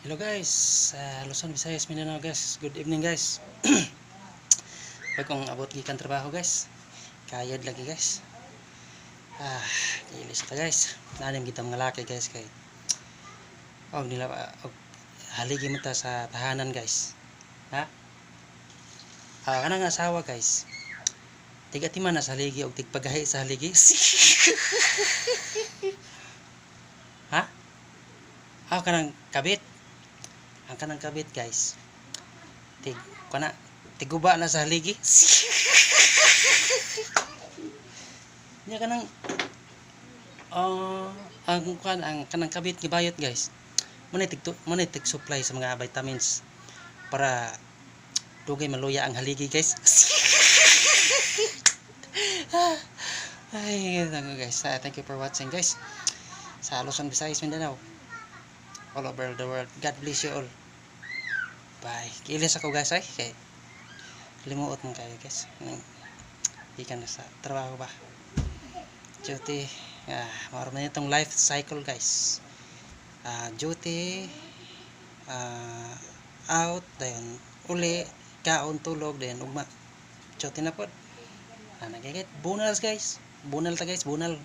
Hello guys, Luzon, Visayas, Mindanao guys. Good evening guys. Bagong abot gikan trabaho guys. Kayod lagi guys. Ilis ta guys. Nanim kita mga laki guys kay. Nila haligi mo ta sa tahanan guys. Ha? Kanang asawa guys. Tigatiman na sa haligi og tigpagahi sa haligi. Ha? Kanang kabit. Ang kanang kabit guys, tiguba na sa haligi. Nya kanang ang kanang kabit gibayot guys, tig supply sa mga vitamins para dugay maluya ang haligi guys. Ay guys, thank you for watching guys sa Luzon, Visayas, Mindanao, all over the world. God bless you all. Bye. Kiilis ako guys ay. Kay limuot mo kayo guys. Ikan na sa trabaho ba. Duty. Maroon na itong life cycle guys. Duty. Out. Dayon uli. Kaon tulog. Dayon ugma. Duty na po. Nagigit. Bunals guys. Bunal ta guys. Bunal.